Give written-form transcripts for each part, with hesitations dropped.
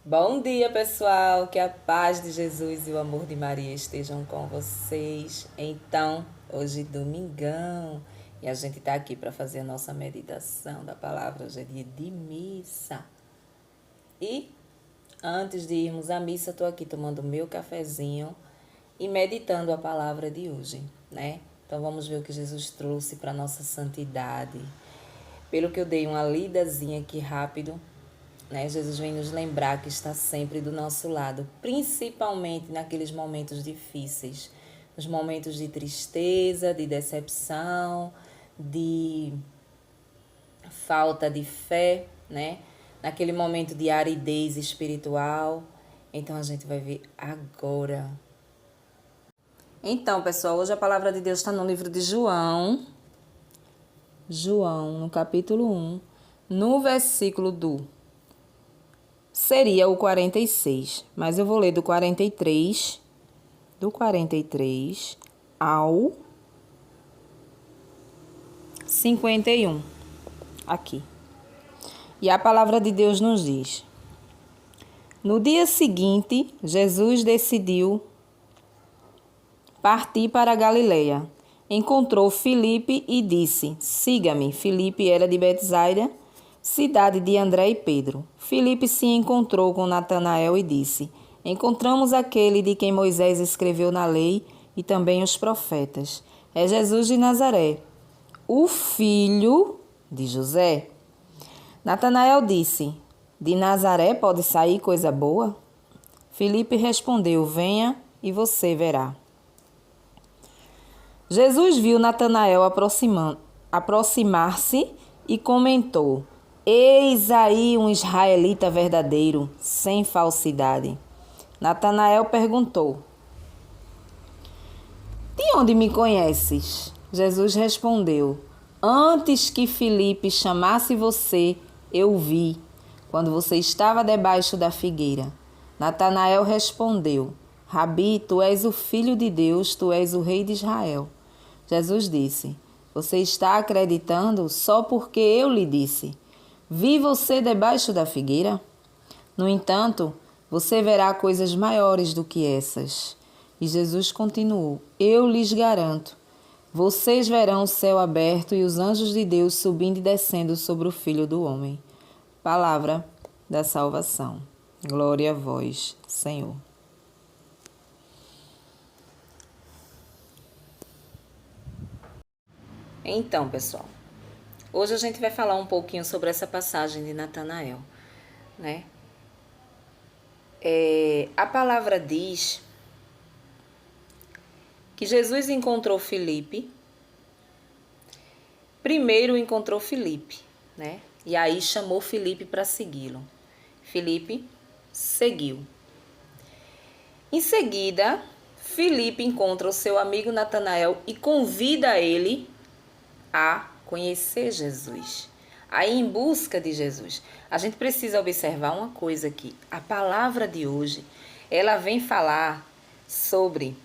Bom dia, pessoal. Que a paz de Jesus e o amor de Maria estejam com vocês. Então, hoje domingão e a gente está aqui para fazer a nossa meditação da palavra. Hoje é dia de missa. E antes de irmos à missa, estou aqui tomando meu cafezinho e meditando a palavra de hoje, né? Então vamos ver o que Jesus trouxe para nossa santidade. Pelo que eu dei uma lidazinha aqui rápido, né? Jesus vem nos lembrar que está sempre do nosso lado, principalmente naqueles momentos difíceis, nos momentos de tristeza, de decepção, de falta de fé, né? Naquele momento de aridez espiritual. Então a gente vai ver agora. Então, pessoal, hoje a palavra de Deus está no livro de João, no capítulo 1, no versículo seria o 46, mas eu vou ler do 43 ao 51, aqui. E a palavra de Deus nos diz: no dia seguinte, Jesus decidiu partir para a Galileia. Encontrou Filipe e disse: siga-me. Filipe era de Betsaida, cidade de André e Pedro. Filipe se encontrou com Natanael e disse: encontramos aquele de quem Moisés escreveu na lei e também os profetas. É Jesus de Nazaré, o filho de José. Natanael disse: de Nazaré pode sair coisa boa? Filipe respondeu: venha e você verá. Jesus viu Natanael aproximar-se e comentou: eis aí um israelita verdadeiro, sem falsidade. Natanael perguntou: de onde me conheces? Jesus respondeu: antes que Filipe chamasse você, eu vi, quando você estava debaixo da figueira. Natanael respondeu: Rabi, tu és o Filho de Deus, tu és o Rei de Israel. Jesus disse: você está acreditando só porque eu lhe disse: vi você debaixo da figueira? No entanto, você verá coisas maiores do que essas. E Jesus continuou: eu lhes garanto, vocês verão o céu aberto e os anjos de Deus subindo e descendo sobre o Filho do Homem. Palavra da salvação. Glória a vós, Senhor. Então, pessoal, hoje a gente vai falar um pouquinho sobre essa passagem de Natanael, né? A palavra diz que Jesus encontrou Filipe. Primeiro encontrou Filipe, né? E aí chamou Filipe para segui-lo. Filipe seguiu. Em seguida, Filipe encontra o seu amigo Natanael e convida ele a conhecer Jesus, a ir em busca de Jesus. A gente precisa observar uma coisa aqui. A palavra de hoje, ela vem falar sobre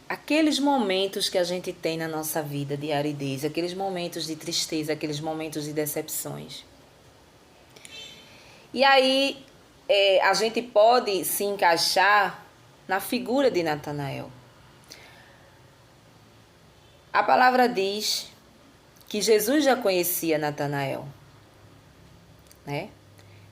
aqueles momentos que a gente tem na nossa vida de aridez, aqueles momentos de tristeza, aqueles momentos de decepções. E aí a gente pode se encaixar na figura de Natanael. A palavra diz que Jesus já conhecia Natanael, né?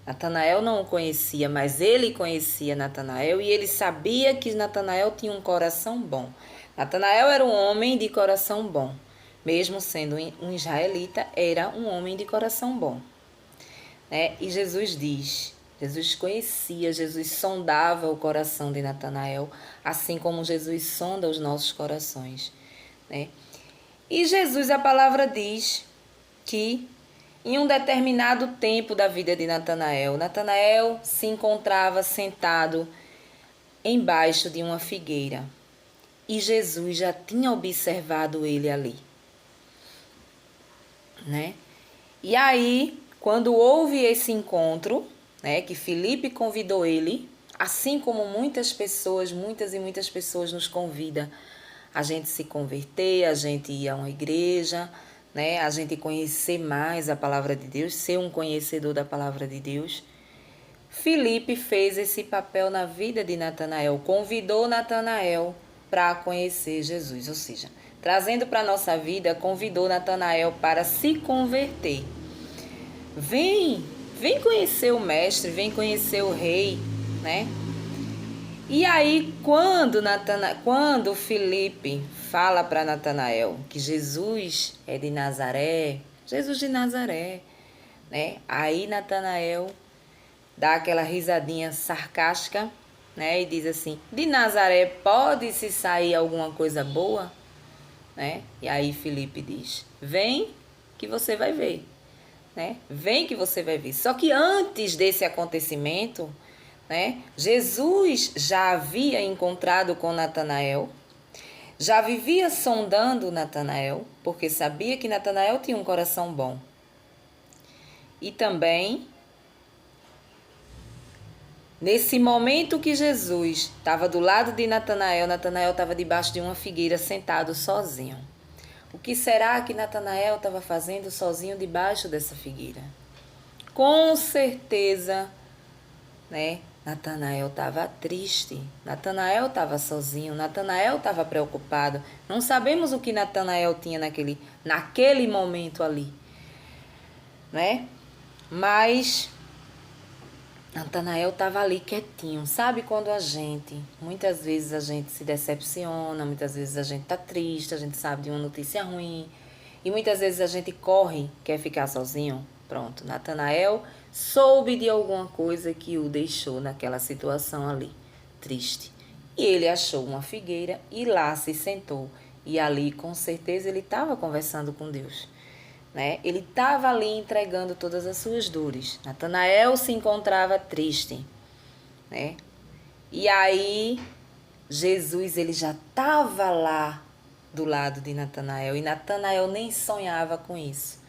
Natanael não o conhecia, mas ele conhecia Natanael e ele sabia que Natanael tinha um coração bom. Natanael era um homem de coração bom. Mesmo sendo um israelita, era um homem de coração bom, né? E Jesus conhecia, Jesus sondava o coração de Natanael, assim como Jesus sonda os nossos corações, né? E Jesus, a palavra diz que em um determinado tempo da vida de Natanael, Natanael se encontrava sentado embaixo de uma figueira e Jesus já tinha observado ele ali, né? E aí, quando houve esse encontro, né, que Filipe convidou ele, assim como muitas e muitas pessoas nos convidam a gente se converter, a gente ir a uma igreja, né, a gente conhecer mais a palavra de Deus, ser um conhecedor da palavra de Deus. Filipe fez esse papel na vida de Natanael, convidou Natanael para conhecer Jesus, ou seja, trazendo para a nossa vida, convidou Natanael para se converter. Vem conhecer o mestre, vem conhecer o rei, né? E aí, quando Filipe fala para Natanael que Jesus é de Nazaré, Jesus de Nazaré, né? Aí Natanael dá aquela risadinha sarcástica, né? E diz assim: de Nazaré pode-se sair alguma coisa boa, né? E aí Filipe diz: vem que você vai ver, né? Vem que você vai ver. Só que antes desse acontecimento, né? Jesus já havia encontrado com Natanael, já vivia sondando Natanael, porque sabia que Natanael tinha um coração bom. E também, nesse momento que Jesus estava do lado de Natanael, Natanael estava debaixo de uma figueira sentado sozinho. O que será que Natanael estava fazendo sozinho debaixo dessa figueira? Com certeza, né? Natanael estava triste, Natanael estava sozinho, Natanael estava preocupado. Não sabemos o que Natanael tinha naquele momento ali, né? Mas Natanael estava ali quietinho. Sabe quando muitas vezes a gente se decepciona, muitas vezes a gente está triste, a gente sabe de uma notícia ruim, e muitas vezes a gente corre, quer ficar sozinho? Pronto, Natanael soube de alguma coisa que o deixou naquela situação ali, triste. E ele achou uma figueira e lá se sentou. E ali, com certeza, ele estava conversando com Deus, né? Ele estava ali entregando todas as suas dores. Natanael se encontrava triste, né? E aí, Jesus, ele já estava lá do lado de Natanael. E Natanael nem sonhava com isso.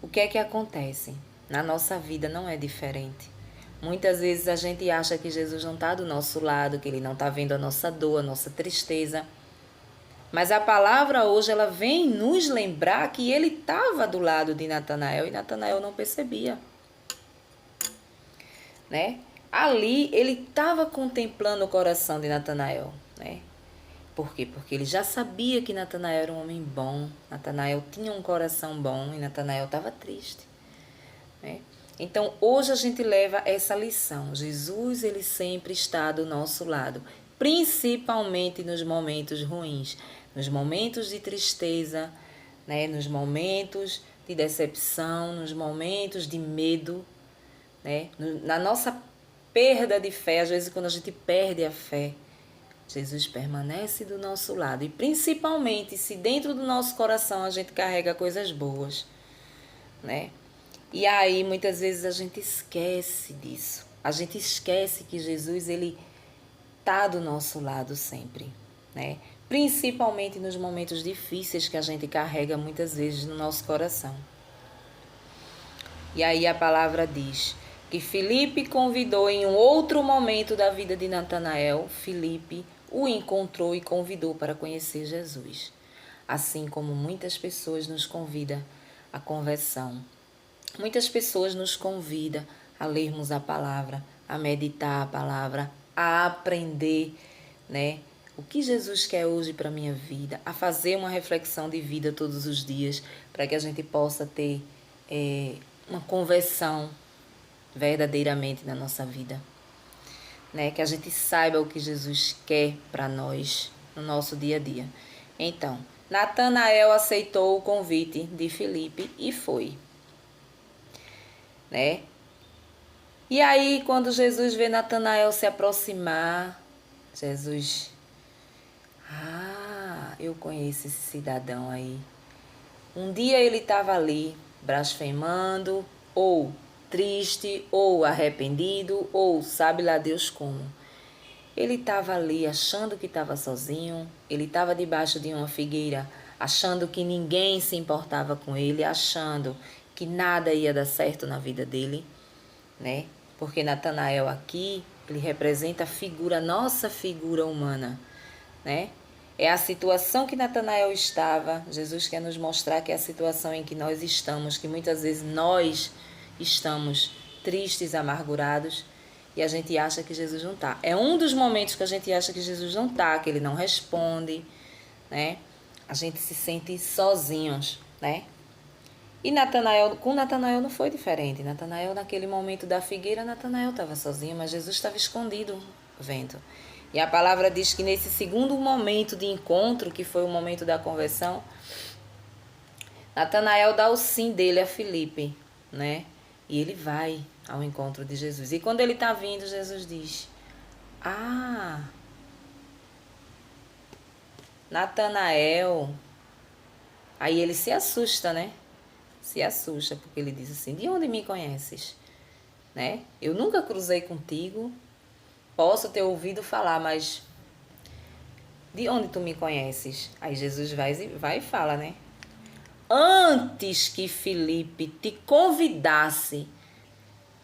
O que é que acontece? Na nossa vida não é diferente. Muitas vezes a gente acha que Jesus não está do nosso lado, que ele não está vendo a nossa dor, a nossa tristeza. Mas a palavra hoje ela vem nos lembrar que ele estava do lado de Natanael e Natanael não percebia, né? Ali ele estava contemplando o coração de Natanael, né? Por quê? Porque ele já sabia que Natanael era um homem bom, Natanael tinha um coração bom e Natanael estava triste, né? Então, hoje a gente leva essa lição. Jesus, ele sempre está do nosso lado, principalmente nos momentos ruins, nos momentos de tristeza, né? Nos momentos de decepção, nos momentos de medo, né? Na nossa perda de fé, às vezes quando a gente perde a fé, Jesus permanece do nosso lado. E principalmente se dentro do nosso coração a gente carrega coisas boas, né? E aí, muitas vezes, a gente esquece disso. A gente esquece que Jesus, ele está do nosso lado sempre, né? Principalmente nos momentos difíceis que a gente carrega muitas vezes no nosso coração. E aí a palavra diz que Filipe convidou em um outro momento da vida de Natanael, Filipe o encontrou e convidou para conhecer Jesus. Assim como muitas pessoas nos convidam à conversão. Muitas pessoas nos convidam a lermos a palavra, a meditar a palavra, a aprender, né? O que Jesus quer hoje para a minha vida, a fazer uma reflexão de vida todos os dias, para que a gente possa ter uma conversão verdadeiramente na nossa vida, né? Que a gente saiba o que Jesus quer para nós no nosso dia a dia. Então, Natanael aceitou o convite de Filipe e foi, né? E aí, quando Jesus vê Natanael se aproximar, Jesus, eu conheço esse cidadão aí. Um dia ele estava ali, blasfemando, ou triste, ou arrependido, ou sabe lá Deus como. Ele estava ali achando que estava sozinho, ele estava debaixo de uma figueira, achando que ninguém se importava com ele, achando que nada ia dar certo na vida dele, né? Porque Natanael aqui, ele representa a figura, nossa figura humana, né? É a situação que Natanael estava. Jesus quer nos mostrar que é a situação em que nós estamos, que muitas vezes nós estamos tristes, amargurados, e a gente acha que Jesus não está. É um dos momentos que a gente acha que Jesus não está, que ele não responde, né? A gente se sente sozinhos, né? E com Natanael não foi diferente. Natanael, naquele momento da figueira, Natanael estava sozinho, mas Jesus estava escondido vendo. E a palavra diz que nesse segundo momento de encontro, que foi o momento da conversão, Natanael dá o sim dele a Filipe, né? E ele vai ao encontro de Jesus. E quando ele está vindo, Jesus diz: Ah, Natanael. Aí ele se assusta, né? Se assusta, porque ele diz assim: De onde me conheces? Né? Eu nunca cruzei contigo, posso ter ouvido falar, mas de onde tu me conheces? Aí Jesus vai e fala, né? Antes que Filipe te convidasse,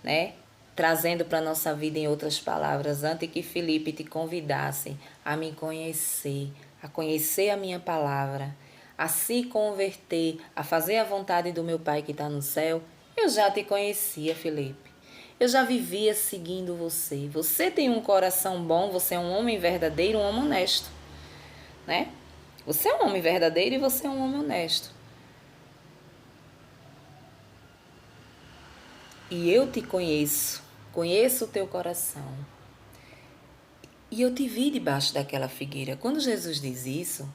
né? Trazendo para a nossa vida em outras palavras, antes que Filipe te convidasse a me conhecer, a conhecer a minha palavra, a se converter, a fazer a vontade do meu Pai que está no céu, eu já te conhecia, Filipe. Eu já vivia seguindo você. Você tem um coração bom, você é um homem verdadeiro, um homem honesto, né? Você é um homem verdadeiro e você é um homem honesto. E eu te conheço, conheço o teu coração. E eu te vi debaixo daquela figueira. Quando Jesus diz isso,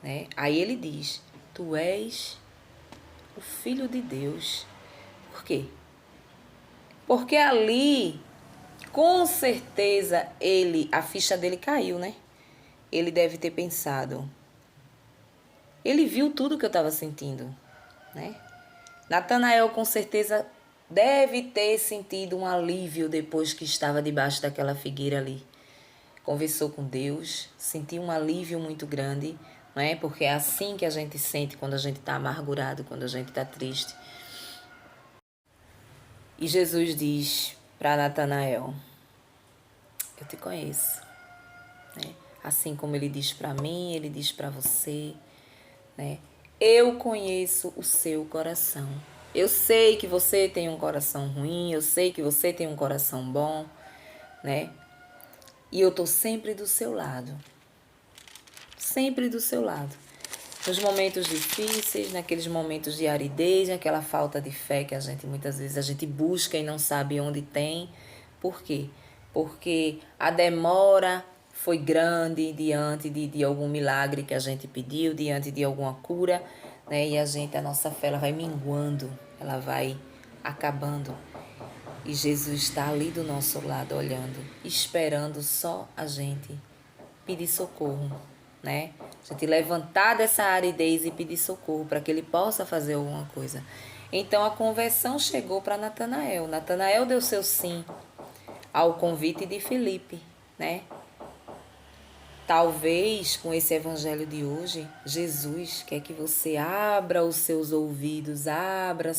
né? Aí ele diz: Tu és o Filho de Deus. Por quê? Porque ali, com certeza, a ficha dele caiu, né? Ele deve ter pensado. Ele viu tudo que eu estava sentindo, né? Natanael, com certeza, deve ter sentido um alívio depois que estava debaixo daquela figueira ali. Conversou com Deus, sentiu um alívio muito grande, não é? Porque é assim que a gente sente quando a gente está amargurado, quando a gente está triste. E Jesus diz para Natanael: Eu te conheço, né? Assim como ele diz para mim, ele diz para você, né? Eu conheço o seu coração. Eu sei que você tem um coração ruim, eu sei que você tem um coração bom, né? E eu tô sempre do seu lado. Sempre do seu lado. Nos momentos difíceis, naqueles momentos de aridez, naquela falta de fé que muitas vezes a gente busca e não sabe onde tem. Por quê? Porque a demora foi grande diante de algum milagre que a gente pediu, diante de alguma cura, né? E a nossa fé ela vai minguando, ela vai acabando. E Jesus está ali do nosso lado, olhando, esperando só a gente pedir socorro, né? A gente levantar dessa aridez e pedir socorro para que ele possa fazer alguma coisa. Então a conversão chegou para Natanael. Natanael deu seu sim ao convite de Filipe, né? Talvez com esse evangelho de hoje, Jesus quer que você abra os seus ouvidos, abra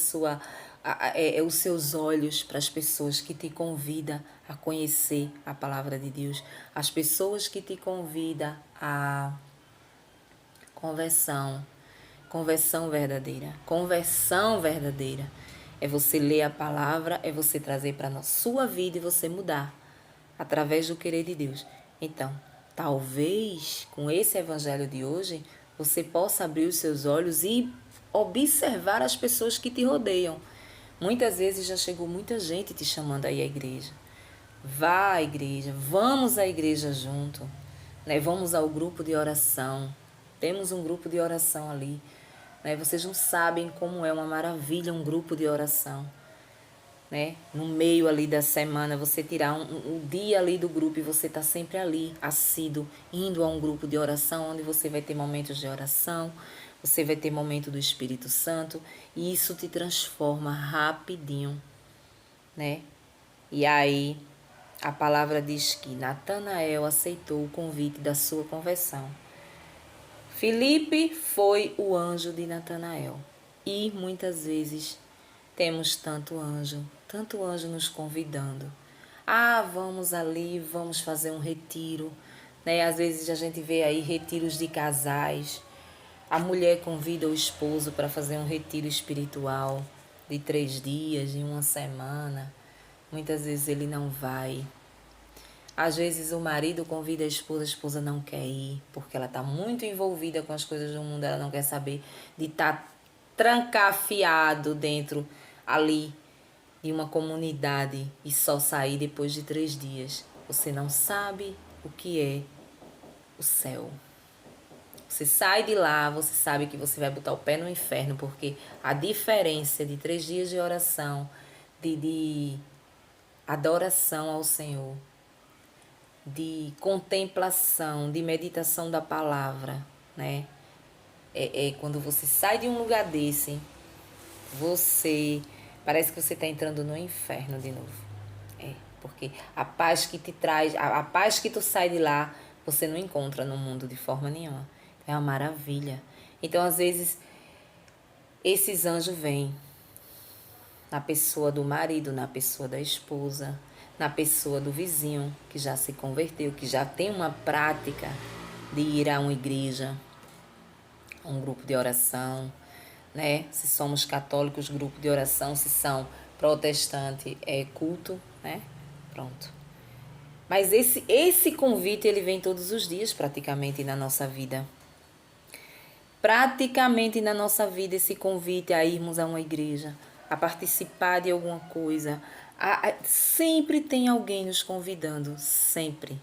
os seus olhos para as pessoas que te convidam a conhecer a palavra de Deus, as pessoas que te convidam a conversão verdadeira. Conversão verdadeira é você ler a palavra, é você trazer para a sua vida e você mudar através do querer de Deus. Então, talvez com esse evangelho de hoje você possa abrir os seus olhos e observar as pessoas que te rodeiam. Muitas vezes já chegou muita gente te chamando aí à igreja. Vá à igreja, vamos à igreja junto, né? Vamos ao grupo de oração. Temos um grupo de oração ali, né? Vocês não sabem como é uma maravilha um grupo de oração, né? No meio ali da semana, você tirar um dia ali do grupo e você tá sempre ali, assíduo, indo a um grupo de oração, onde você vai ter momentos de oração, você vai ter momento do Espírito Santo, e isso te transforma rapidinho, né? E aí, a palavra diz que Natanael aceitou o convite da sua conversão. Filipe foi o anjo de Natanael. E muitas vezes temos tanto anjo nos convidando. Ah, vamos ali, vamos fazer um retiro, né? Às vezes a gente vê aí retiros de casais. A mulher convida o esposo para fazer um retiro espiritual de 3 dias, de uma semana, muitas vezes ele não vai. Às vezes o marido convida a esposa não quer ir, porque ela está muito envolvida com as coisas do mundo, ela não quer saber de estar trancafiado dentro ali de uma comunidade e só sair depois de 3 dias. Você não sabe o que é o céu. Você sai de lá, você sabe que você vai botar o pé no inferno, porque a diferença de 3 dias de oração, de adoração ao Senhor, de contemplação, de meditação da palavra, né? É quando você sai de um lugar desse, você parece que você está entrando no inferno de novo. Porque a paz que te traz, a paz que tu sai de lá, você não encontra no mundo de forma nenhuma. É uma maravilha. Então, às vezes, esses anjos vêm na pessoa do marido, na pessoa da esposa, na pessoa do vizinho que já se converteu, que já tem uma prática de ir a uma igreja, a um grupo de oração, né? Se somos católicos, grupo de oração, se são protestantes, culto, né? Pronto. Mas esse convite, ele vem todos os dias praticamente na nossa vida. Praticamente na nossa vida esse convite a irmos a uma igreja, a participar de alguma coisa. Sempre tem alguém nos convidando, sempre.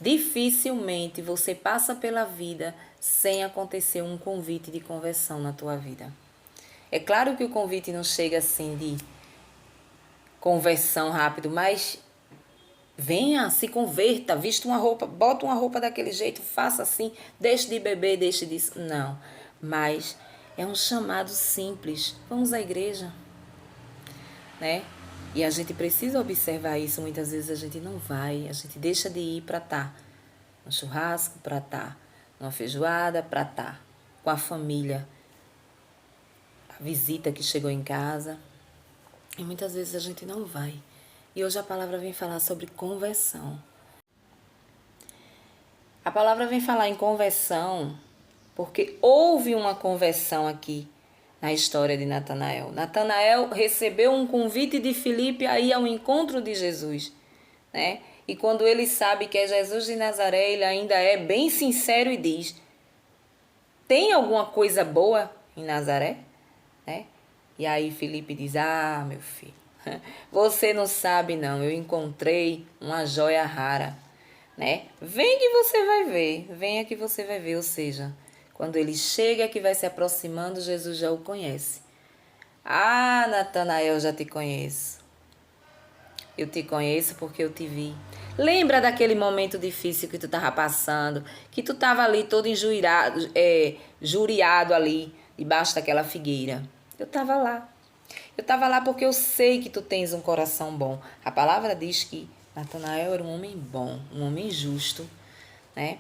Dificilmente você passa pela vida sem acontecer um convite de conversão na tua vida. É claro que o convite não chega assim de conversão rápido, mas venha, se converta, vista uma roupa, bota uma roupa daquele jeito, faça assim, deixe de beber, deixe disso. Não, mas é um chamado simples. Vamos à igreja, né? E a gente precisa observar isso. Muitas vezes a gente não vai, a gente deixa de ir para estar no churrasco, para estar numa feijoada, para estar com a família, a visita que chegou em casa. E muitas vezes a gente não vai. E hoje a palavra vem falar sobre conversão. A palavra vem falar em conversão porque houve uma conversão aqui na história de Natanael. Natanael recebeu um convite de Filipe a ir ao encontro de Jesus, né? E quando ele sabe que é Jesus de Nazaré, ele ainda é bem sincero e diz: tem alguma coisa boa em Nazaré? Né? E aí Filipe diz: ah, meu filho, você não sabe não, eu encontrei uma joia rara, né? Vem que você vai ver, venha que você vai ver. Ou seja, quando ele chega que vai se aproximando, Jesus já o conhece. Ah, Natanael, já te conheço. Eu te conheço porque eu te vi. Lembra daquele momento difícil que tu estava passando, que tu estava ali todo injuriado, juriado ali, debaixo daquela figueira. Eu estava lá. Eu estava lá porque eu sei que tu tens um coração bom. A palavra diz que Natanael era um homem bom, um homem justo, né?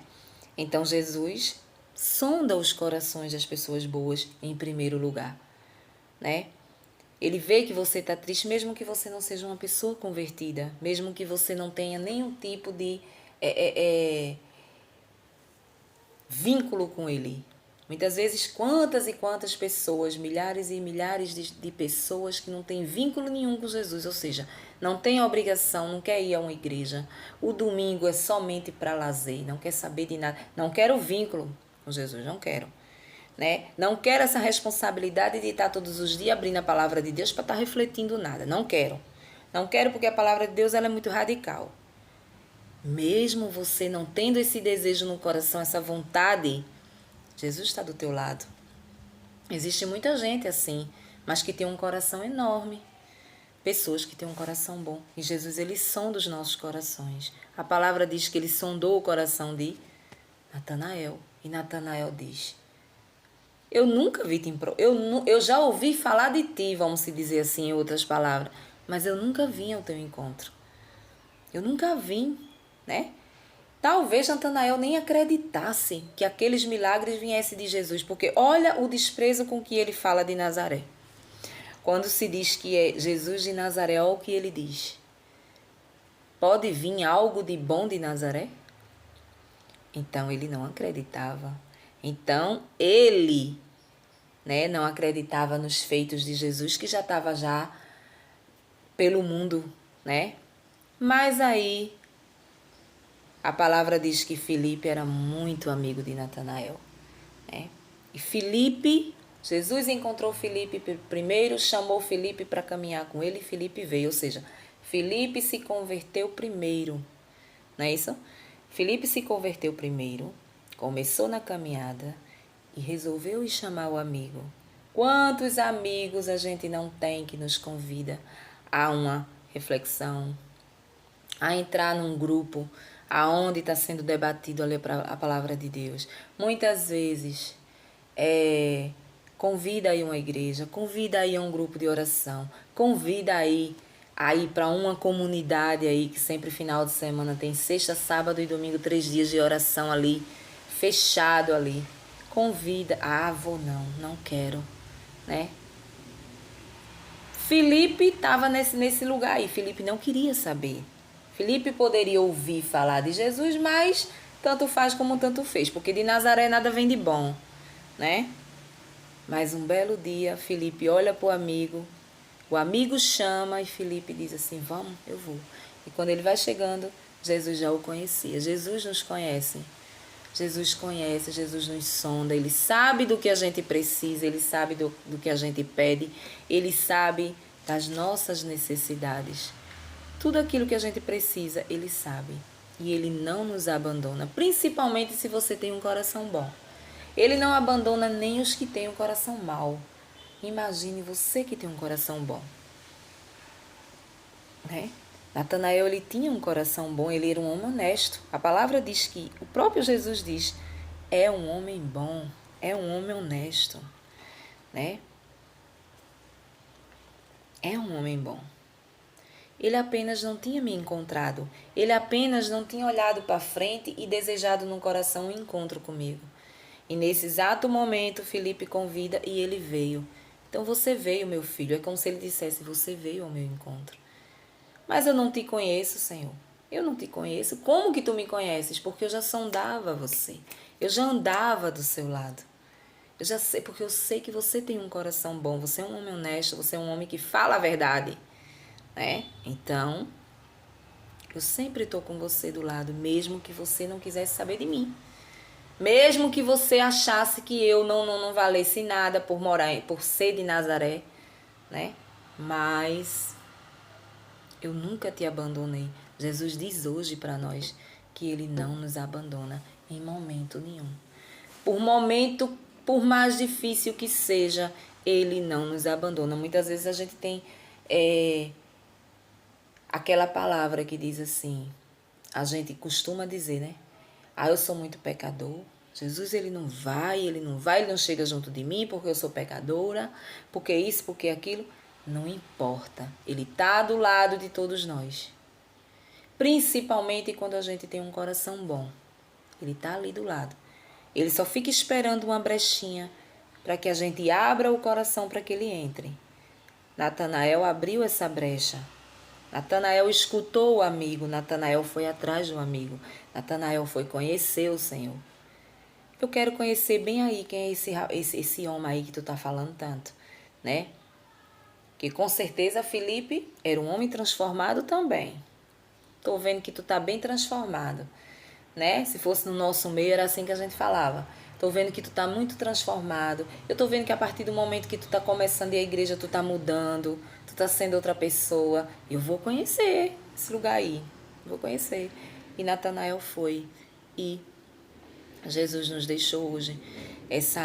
Então Jesus sonda os corações das pessoas boas em primeiro lugar, né? Ele vê que você está triste, mesmo que você não seja uma pessoa convertida, mesmo que você não tenha nenhum tipo de vínculo com ele. Muitas vezes, quantas e quantas pessoas, milhares e milhares de pessoas que não têm vínculo nenhum com Jesus, ou seja, não tem obrigação, não quer ir a uma igreja. O domingo é somente para lazer, não quer saber de nada. Não quero vínculo com Jesus, não quero. Né? Não quero essa responsabilidade de estar todos os dias abrindo a palavra de Deus para estar refletindo nada. Não quero. Não quero porque a palavra de Deus ela é muito radical. Mesmo você não tendo esse desejo no coração, essa vontade, Jesus está do teu lado. Existe muita gente assim, mas que tem um coração enorme. Pessoas que têm um coração bom. E Jesus, ele sonda os nossos corações. A palavra diz que ele sondou o coração de Natanael. E Natanael diz: eu nunca vi te eu já ouvi falar de ti, vamos se dizer assim em outras palavras, mas eu nunca vim ao teu encontro. Eu nunca vim, né? Talvez Natanael nem acreditasse que aqueles milagres viessem de Jesus, porque olha o desprezo com que ele fala de Nazaré. Quando se diz que é Jesus de Nazaré, olha o que ele diz: pode vir algo de bom de Nazaré? Então ele não acreditava. Então ele, né, não acreditava nos feitos de Jesus, que já estava já pelo mundo né? Mas aí a palavra diz que Filipe era muito amigo de Natanael, né? E Filipe, Jesus encontrou Filipe primeiro, chamou Filipe para caminhar com ele e Filipe veio. Ou seja, Filipe se converteu primeiro, não é isso? Filipe se converteu primeiro, começou na caminhada e resolveu ir chamar o amigo. Quantos amigos a gente não tem que nos convida a uma reflexão, a entrar num grupo aonde está sendo debatido ali a palavra de Deus. Muitas vezes convida aí uma igreja, convida aí um grupo de oração, convida aí para uma comunidade aí que sempre final de semana tem sexta, sábado e domingo, 3 dias de oração ali, fechado ali. Convida, vou não quero, né? Filipe estava nesse lugar aí, Filipe não queria saber. Filipe poderia ouvir falar de Jesus, mas tanto faz como tanto fez, porque de Nazaré nada vem de bom, né? Mas um belo dia, Filipe olha para o amigo chama e Filipe diz assim, vamos, eu vou. E quando ele vai chegando, Jesus já o conhecia. Jesus nos conhece. Jesus conhece, Jesus nos sonda, Ele sabe do que a gente precisa, Ele sabe do que a gente pede, Ele sabe das nossas necessidades. Tudo aquilo que a gente precisa, Ele sabe. E Ele não nos abandona, principalmente se você tem um coração bom. Ele não abandona nem os que têm um coração mau. Imagine você que tem um coração bom, né? Natanael, ele tinha um coração bom, ele era um homem honesto. A palavra diz que, o próprio Jesus diz, é um homem bom, é um homem honesto, né? É um homem bom. Ele apenas não tinha me encontrado, ele apenas não tinha olhado para frente e desejado no coração um encontro comigo. E nesse exato momento, Filipe convida e ele veio. Então você veio, meu filho, é como se ele dissesse, você veio ao meu encontro. Mas eu não te conheço, Senhor. Eu não te conheço. Como que tu me conheces? Porque eu já sondava você. Eu já andava do seu lado. Eu já sei, porque eu sei que você tem um coração bom. Você é um homem honesto. Você é um homem que fala a verdade, né? Então, eu sempre estou com você do lado, mesmo que você não quisesse saber de mim. Mesmo que você achasse que eu não valesse nada por ser de Nazaré, né? Mas eu nunca te abandonei. Jesus diz hoje para nós que Ele não nos abandona em momento nenhum. Por mais difícil que seja, Ele não nos abandona. Muitas vezes a gente tem aquela palavra que diz assim, a gente costuma dizer, né? Eu sou muito pecador. Jesus, ele não vai, ele não chega junto de mim porque eu sou pecadora, porque isso, porque aquilo. Não importa, ele está do lado de todos nós. Principalmente quando a gente tem um coração bom. Ele está ali do lado. Ele só fica esperando uma brechinha para que a gente abra o coração para que ele entre. Natanael abriu essa brecha. Natanael escutou o amigo. Natanael foi atrás do amigo. Natanael foi conhecer o Senhor. Eu quero conhecer bem aí quem é esse homem aí que tu tá falando tanto, né? Que com certeza Filipe era um homem transformado também. Tô vendo que tu tá bem transformado, né? Se fosse no nosso meio era assim que a gente falava. Tô vendo que tu tá muito transformado. Eu tô vendo que a partir do momento que tu tá começando a ir à igreja, tu tá mudando, tu tá sendo outra pessoa. Eu vou conhecer esse lugar aí. Vou conhecer. E Natanael foi. E Jesus nos deixou hoje esse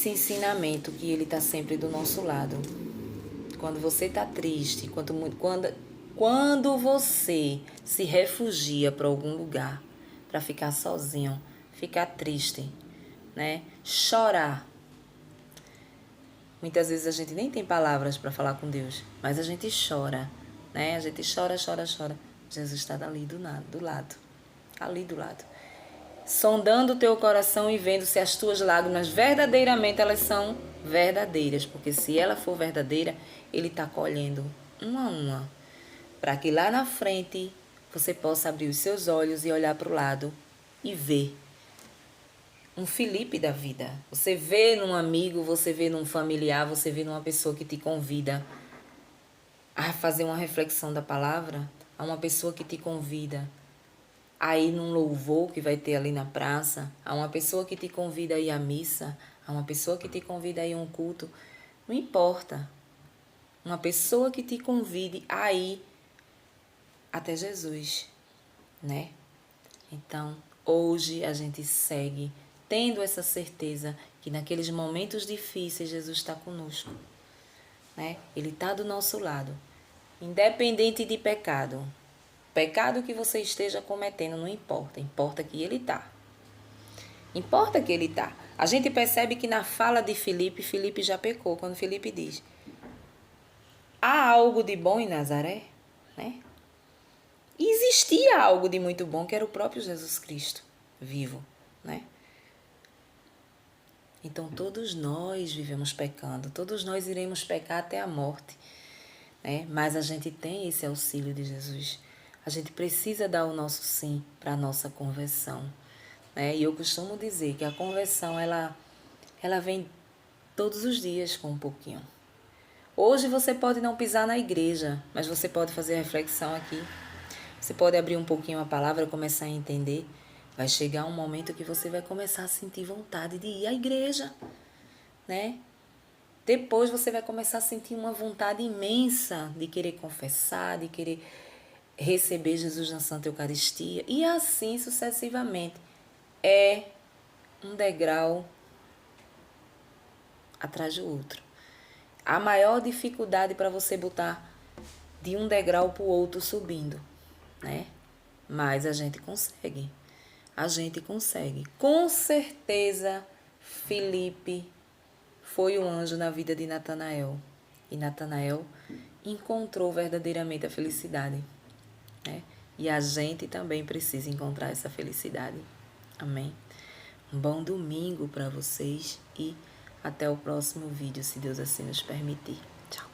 ensinamento que Ele está sempre do nosso lado. Quando você está triste, quando você se refugia para algum lugar, para ficar sozinho, ficar triste, né? Chorar. Muitas vezes a gente nem tem palavras para falar com Deus, mas a gente chora, né? A gente chora. Jesus está ali do lado, ali do lado. Sondando o teu coração e vendo se as tuas lágrimas verdadeiramente elas são verdadeiras. Porque se ela for verdadeira, Ele está colhendo uma a uma. Para que lá na frente você possa abrir os seus olhos e olhar para o lado e ver um Filipe da vida. Você vê num amigo, você vê num familiar, você vê numa pessoa que te convida a fazer uma reflexão da palavra, a uma pessoa que te convida a ir num louvor que vai ter ali na praça, a uma pessoa que te convida a ir à missa, a uma pessoa que te convida a ir a um culto, não importa. Uma pessoa que te convide a ir até Jesus, né? Então, hoje a gente segue tendo essa certeza que naqueles momentos difíceis Jesus está conosco, né? Ele está do nosso lado, independente de pecado. Pecado que você esteja cometendo, não importa. Importa que ele está. Importa que ele está. A gente percebe que na fala de Filipe, Filipe já pecou. Quando Filipe diz, há algo de bom em Nazaré? Né? E existia algo de muito bom, que era o próprio Jesus Cristo, vivo. Né? Então todos nós vivemos pecando. Todos nós iremos pecar até a morte. Né? Mas a gente tem esse auxílio de Jesus. A gente precisa dar o nosso sim para a nossa conversão. Né? E eu costumo dizer que a conversão, ela vem todos os dias com um pouquinho. Hoje você pode não pisar na igreja, mas você pode fazer reflexão aqui. Você pode abrir um pouquinho a palavra, começar a entender. Vai chegar um momento que você vai começar a sentir vontade de ir à igreja, né? Depois você vai começar a sentir uma vontade imensa de querer confessar, de querer receber Jesus na Santa Eucaristia, e assim sucessivamente. É um degrau atrás do outro. A maior dificuldade para você botar de um degrau para o outro subindo, né? Mas a gente consegue. A gente consegue. Com certeza, Filipe foi o anjo na vida de Natanael. E Natanael encontrou verdadeiramente a felicidade, né? E a gente também precisa encontrar essa felicidade. Amém? Um bom domingo para vocês e até o próximo vídeo, se Deus assim nos permitir. Tchau!